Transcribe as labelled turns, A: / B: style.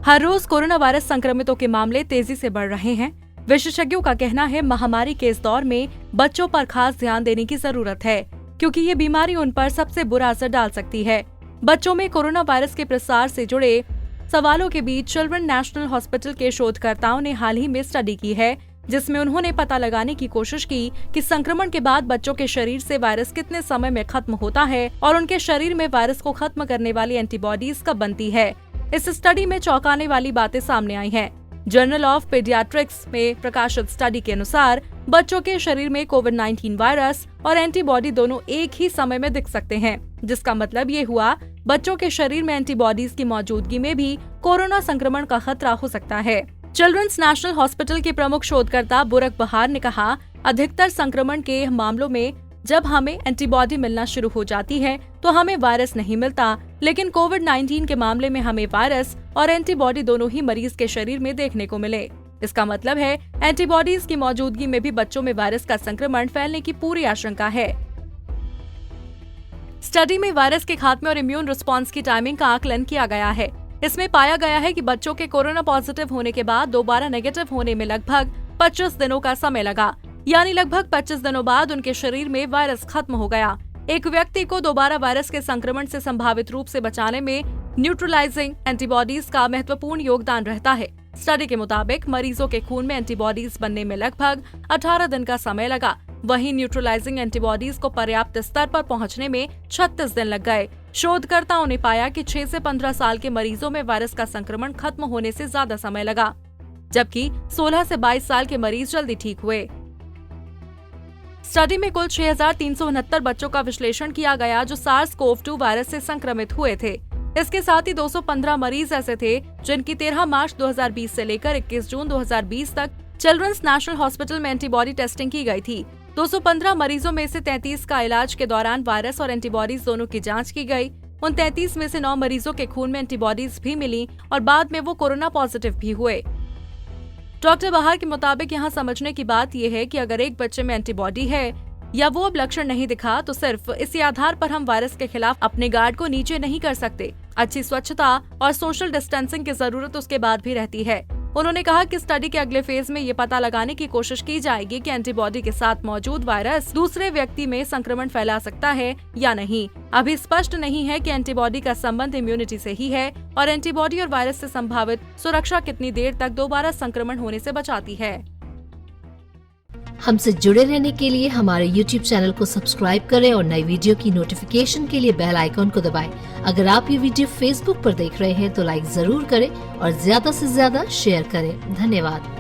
A: हर रोज corona virus संक्रमितों के मामले तेजी से बढ़ रहे हैं। विशेषज्ञों का कहना है महामारी के इस दौर में बच्चों पर खास ध्यान देने की जरूरत है, क्योंकि ये बीमारी उन पर सबसे बुरा असर डाल सकती है। बच्चों में कोरोना वायरस के प्रसार से जुड़े सवालों के बीच चिल्ड्रन नेशनल हॉस्पिटल के शोधकर्ताओं ने हाल ही में स्टडी की है, जिसमें उन्होंने पता लगाने की कोशिश की कि संक्रमण के बाद बच्चों के शरीर से वायरस कितने समय में खत्म होता है और उनके शरीर में वायरस को खत्म करने वाली एंटीबॉडीज कब बनती है। इस स्टडी में चौंकाने वाली बातें सामने आई हैं। जर्नल ऑफ पीडियाट्रिक्स में प्रकाशित स्टडी के अनुसार बच्चों के शरीर में कोविड-19 वायरस और एंटीबॉडी दोनों एक ही समय में दिख सकते हैं, जिसका मतलब ये हुआ बच्चों के शरीर में एंटीबॉडीज की मौजूदगी में भी कोरोना संक्रमण का खतरा हो सकता है। चिल्ड्रंस नेशनल हॉस्पिटल के प्रमुख शोधकर्ता बुरक बहार ने कहा, अधिकतर संक्रमण के मामलों में जब हमें एंटीबॉडी मिलना शुरू हो जाती है तो हमें वायरस नहीं मिलता, लेकिन कोविड-19 के मामले में हमें वायरस और एंटीबॉडी दोनों ही मरीज के शरीर में देखने को मिले। इसका मतलब है एंटीबॉडीज की मौजूदगी में भी बच्चों में वायरस का संक्रमण फैलने की पूरी आशंका है। स्टडी में वायरस के खात्मे और इम्यून रिस्पॉन्स की टाइमिंग का आकलन किया गया है। इसमें पाया गया है कि बच्चों के कोरोना पॉजिटिव होने के बाद दोबारा नेगेटिव होने में लगभग 25 दिनों का समय लगा, यानी लगभग 25 दिनों बाद उनके शरीर में वायरस खत्म हो गया। एक व्यक्ति को दोबारा वायरस के संक्रमण से संभावित रूप से बचाने में न्यूट्रलाइजिंग एंटीबॉडीज का महत्वपूर्ण योगदान रहता है। स्टडी के मुताबिक मरीजों के खून में एंटीबॉडीज बनने में लगभग 18 दिन का समय लगा, वहीं न्यूट्रलाइजिंग एंटीबॉडीज को पर्याप्त स्तर पर पहुंचने में 36 दिन लग गए। शोधकर्ताओं ने पाया कि 6 से 15 साल के मरीजों में वायरस का संक्रमण खत्म होने से ज्यादा समय लगा, जबकि 16 से 22 साल के मरीज जल्दी ठीक हुए। स्टडी में कुल 6,369 बच्चों का विश्लेषण किया गया जो SARS-CoV-2 वायरस से संक्रमित हुए थे। इसके साथ ही 215 मरीज ऐसे थे जिनकी 13 मार्च 2020 से लेकर 21 जून 2020 तक चिल्ड्रंस नेशनल हॉस्पिटल में एंटीबॉडी टेस्टिंग की गई थी। 215 मरीजों में से 33 का इलाज के दौरान वायरस और एंटीबॉडीज दोनों की जांच की गई। उन 33 में से 9 मरीजों के खून में एंटीबॉडीज भी मिली और बाद में वो कोरोना पॉजिटिव भी हुए। डॉक्टर बहार के मुताबिक यहाँ समझने की बात यह है कि अगर एक बच्चे में एंटीबॉडी है या वो अब लक्षण नहीं दिखा तो सिर्फ इसी आधार पर हम वायरस के खिलाफ अपने गार्ड को नीचे नहीं कर सकते। अच्छी स्वच्छता और सोशल डिस्टेंसिंग की जरूरत उसके बाद भी रहती है। उन्होंने कहा कि स्टडी के अगले फेज में ये पता लगाने की कोशिश की जाएगी कि एंटीबॉडी के साथ मौजूद वायरस दूसरे व्यक्ति में संक्रमण फैला सकता है या नहीं। अभी स्पष्ट नहीं है कि एंटीबॉडी का संबंध इम्यूनिटी से ही है और एंटीबॉडी और वायरस से संभावित सुरक्षा कितनी देर तक दोबारा संक्रमण होने से बचाती है।
B: हमसे जुड़े रहने के लिए हमारे YouTube चैनल को सब्सक्राइब करें और नई वीडियो की नोटिफिकेशन के लिए बेल आइकॉन को दबाएं। अगर आप ये वीडियो Facebook पर देख रहे हैं तो लाइक जरूर करें और ज्यादा से ज्यादा शेयर करें। धन्यवाद।